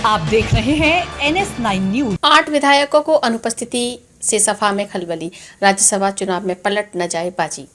आप देख रहे हैं NS9 न्यूज। 8 विधायकों को अनुपस्थिति से सपा में खलबली, राज्यसभा चुनाव में पलट न जाए बाजी।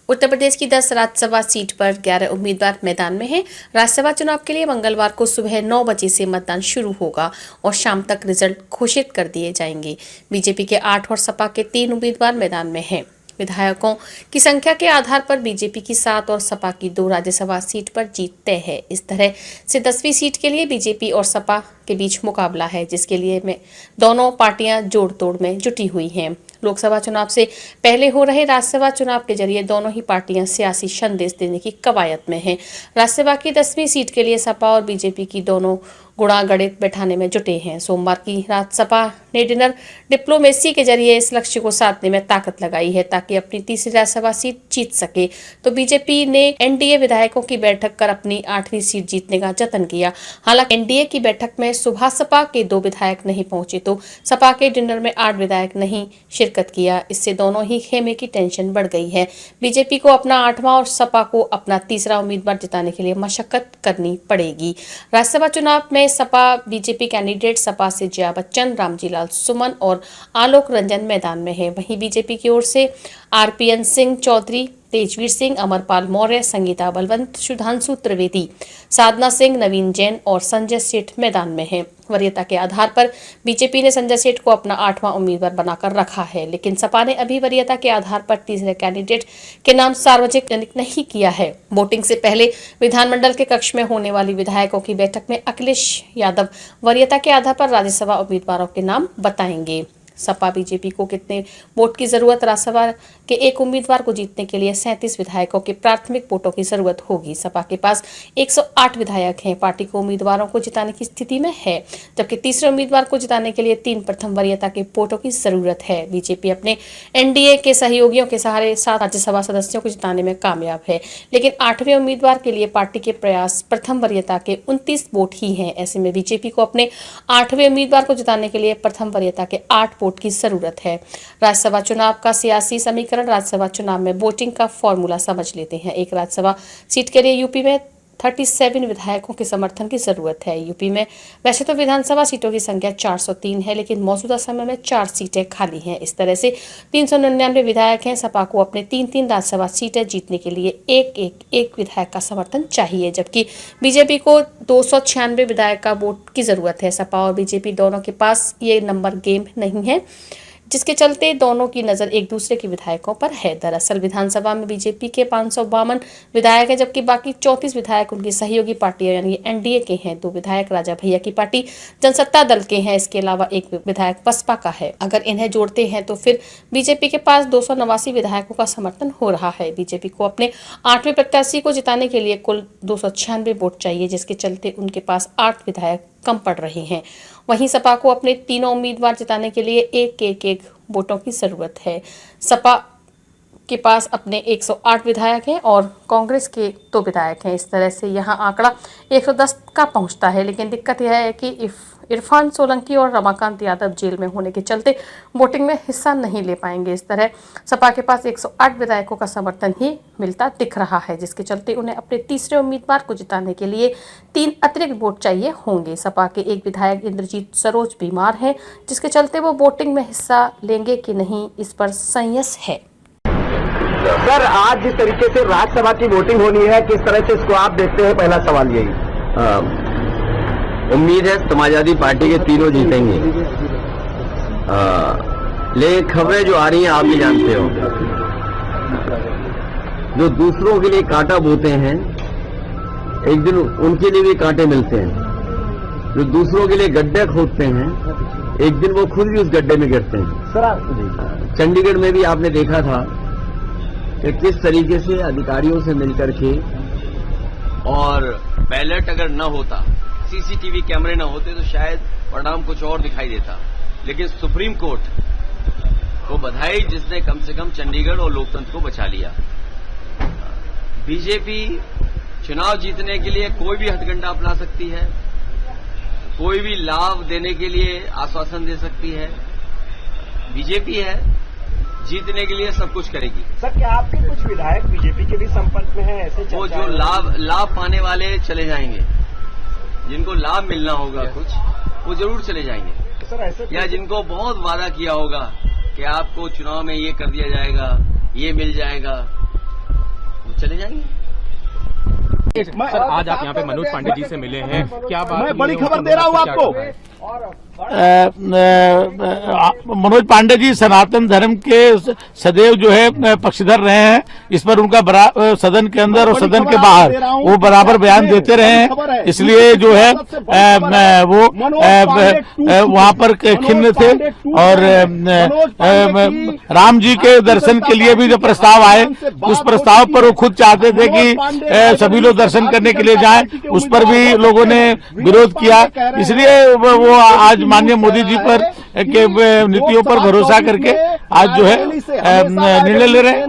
उत्तर प्रदेश की 10 राज्यसभा सीट पर 11 उम्मीदवार मैदान में हैं। राज्यसभा चुनाव के लिए मंगलवार को सुबह 9 बजे से मतदान शुरू होगा और शाम तक रिजल्ट घोषित कर दिए जाएंगे। बीजेपी के 8 और सपा के 3 उम्मीदवार मैदान में हैं। विधायकों की संख्या के आधार पर बीजेपी की 7 और सपा की 2 राज्यसभा सीट पर जीत तय है। इस तरह से 10वीं सीट के लिए बीजेपी और सपा के बीच मुकाबला है, जिसके लिए दोनों पार्टियां जोड़ तोड़ में जुटी हुई हैं। लोकसभा चुनाव से पहले हो रहे राज्यसभा चुनाव के जरिए दोनों ही पार्टियां सियासी संदेश देने की कवायद में हैं। राज्यसभा की 10वीं सीट के लिए सपा और बीजेपी की दोनों गुणा गणित बैठाने में जुटे हैं। सोमवार की रात सपा ने डिनर डिप्लोमेसी के जरिए इस लक्ष्य को साधने में ताकत लगाई है ताकि अपनी तीसरी राज्यसभा सीट जीत सके, तो बीजेपी ने एनडीए विधायकों की बैठक कर अपनी 8वीं सीट जीतने का जतन किया। हालांकि एनडीए की बैठक में सुबह सपा के 2 विधायक नहीं पहुंचे तो सपा के डिनर में 8 विधायक नहीं शिरकत किया। इससे दोनों ही खेमे की टेंशन बढ़ गई है। बीजेपी को अपना 8वां और सपा को अपना तीसरा उम्मीदवार जिताने के लिए मशक्कत करनी पड़ेगी। राज्यसभा चुनाव में सपा बीजेपी कैंडिडेट सपा से जया बच्चन, रामजी लाल सुमन और आलोक रंजन मैदान में है। वहीं बीजेपी की ओर से आरपीएन सिंह चौधरी, तेजवीर सिंह, अमरपाल मौर्य, संगीता बलवंत, सुधांशु त्रिवेदी, साधना सिंह, नवीन जैन और संजय सेठ मैदान में हैं। वरीयता के आधार पर बीजेपी ने संजय सेठ को अपना 8वां उम्मीदवार बनाकर रखा है, लेकिन सपा ने अभी वरीयता के आधार पर तीसरे कैंडिडेट के नाम सार्वजनिक नहीं किया है। वोटिंग से पहले विधानमंडल के कक्ष में होने वाली विधायकों की बैठक में अखिलेश यादव वरीयता के आधार पर राज्यसभा उम्मीदवारों के नाम बताएंगे। सपा बीजेपी को कितने वोट की जरूरत? राज्यसभा के एक उम्मीदवार को जीतने के लिए 37 विधायकों के प्राथमिक वोटों की जरूरत होगी। सपा के पास 108 विधायक हैं। पार्टी को उम्मीदवारों को जिताने की स्थिति में है, जबकि तीसरे उम्मीदवार को जिताने के लिए 3 प्रथम वरीयता के वोटों की जरूरत है। बीजेपी अपने एनडीए के सहयोगियों के सहारे 7 राज्यसभा सदस्यों को जिताने में कामयाब है, लेकिन 8वें उम्मीदवार के लिए पार्टी के प्रयास प्रथम वरीयता के 29 वोट ही हैं। ऐसे में बीजेपी को अपने 8वें उम्मीदवार को जिताने के लिए प्रथम वरीयता के 8 वोट की जरूरत है। राज्यसभा चुनाव का सियासी समीकरण। राज्यसभा चुनाव में वोटिंग का फॉर्मूला समझ लेते हैं। एक राज्यसभा सीट के लिए यूपी में 37 विधायकों के समर्थन की जरूरत है। यूपी में वैसे तो विधानसभा सीटों की संख्या 403 है, लेकिन मौजूदा समय में 4 सीटें खाली हैं। इस तरह से 399 विधायक हैं। सपा को अपने 3-3 राज्यसभा सीटें जीतने के लिए एक विधायक का समर्थन चाहिए, जबकि बीजेपी को 296 विधायक का वोट की जरूरत है। सपा और बीजेपी दोनों के पास ये नंबर गेम नहीं है, जिसके चलते दोनों की नजर एक दूसरे के विधायकों पर है। दरअसल विधानसभा में बीजेपी के 552 विधायक हैं, जबकि बाकी 34 विधायक उनकी सहयोगी पार्टियां यानी एनडीए के हैं। 2 विधायक राजा भैया की पार्टी जनसत्ता दल के हैं। इसके अलावा 1 विधायक बसपा का है। अगर इन्हें जोड़ते हैं तो फिर बीजेपी के पास 289 विधायकों का समर्थन हो रहा है। बीजेपी को अपने 8वें प्रत्याशी को जिताने के लिए कुल 296 वोट चाहिए, जिसके चलते उनके पास 8 विधायक कम पड़ रहे हैं। वहीं सपा को अपने तीनों उम्मीदवार जिताने के लिए एक वोटों की जरूरत है। सपा के पास अपने 108 विधायक हैं और कांग्रेस के 2 विधायक हैं। इस तरह से यहां आंकड़ा 110 का पहुंचता है, लेकिन दिक्कत यह है कि इरफान सोलंकी और रमाकांत यादव जेल में होने के चलते वोटिंग में हिस्सा नहीं ले पाएंगे। इस तरह सपा के पास 108 विधायकों का समर्थन ही मिलता दिख रहा है, जिसके चलते उन्हें अपने तीसरे उम्मीदवार को जिताने के लिए 3 अतिरिक्त वोट चाहिए होंगे। सपा के 1 विधायक इंद्रजीत सरोज बीमार हैं, जिसके चलते वो वोटिंग में हिस्सा लेंगे कि नहीं, इस पर संशय है। सर, आज जिस तरीके से राज्यसभा की वोटिंग होनी है, किस तरह से इसको आप देखते हैं? पहला सवाल यही। उम्मीद है समाजवादी पार्टी के तीनों जीतेंगे, लेकिन खबरें जो आ रही हैं आप भी जानते हो, जो दूसरों के लिए कांटा बोते हैं एक दिन उनके लिए भी कांटे मिलते हैं। जो दूसरों के लिए गड्ढे खोदते हैं एक दिन वो खुद भी उस गड्ढे में गिरते हैं। सर, चंडीगढ़ में भी आपने देखा था कि किस तरीके से अधिकारियों से मिलकर के, और बैलेट अगर न होता, सीसीटीवी कैमरे न होते तो शायद परिणाम कुछ और दिखाई देता। लेकिन सुप्रीम कोर्ट को बधाई, जिसने कम से कम चंडीगढ़ और लोकतंत्र को बचा लिया। बीजेपी चुनाव जीतने के लिए कोई भी हथकंडा अपना सकती है, कोई भी लाभ देने के लिए आश्वासन दे सकती है। बीजेपी है, जीतने के लिए सब कुछ करेगी। सर, क्या आपके कुछ विधायक बीजेपी के भी संपर्क में हैं? ऐसे वो जो लाभ पाने वाले चले जाएंगे, जिनको लाभ मिलना होगा कुछ, वो जरूर चले जाएंगे। सर ऐसे या जिनको बहुत वादा किया होगा कि आपको चुनाव में ये कर दिया जाएगा, ये मिल जाएगा, वो चले जाएंगे। सर आज आप यहाँ पे मनोज पांडे जी से मिले हैं, क्या बात? मैं बड़ी खबर दे रहा हूँ आपको। मनोज पांडे जी सनातन धर्म के सदैव जो है पक्षधर रहे हैं। इस पर उनका सदन के अंदर और सदन के बाहर वो बराबर बयान देते रहे हैं। इसलिए जो है वो वहां पर खिन्न थे और राम जी के दर्शन के लिए भी जो प्रस्ताव आए, उस प्रस्ताव पर वो खुद चाहते थे कि सभी लोग दर्शन करने के लिए जाएं। उस पर भी लोगों ने विरोध किया। इसलिए वो आज माननीय मोदी जी पर के नीतियों पर भरोसा करके आज जो है निर्णय ले रहे हैं।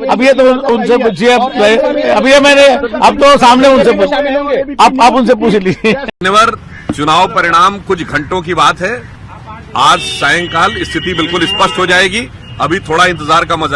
अब ये तो उनसे पूछिए, अब ये मैंने अब तो सामने उनसे आप उनसे पूछ लीजिए। चुनाव परिणाम कुछ घंटों की बात है। आज सायंकाल स्थिति बिल्कुल स्पष्ट हो जाएगी। अभी थोड़ा इंतजार का मजा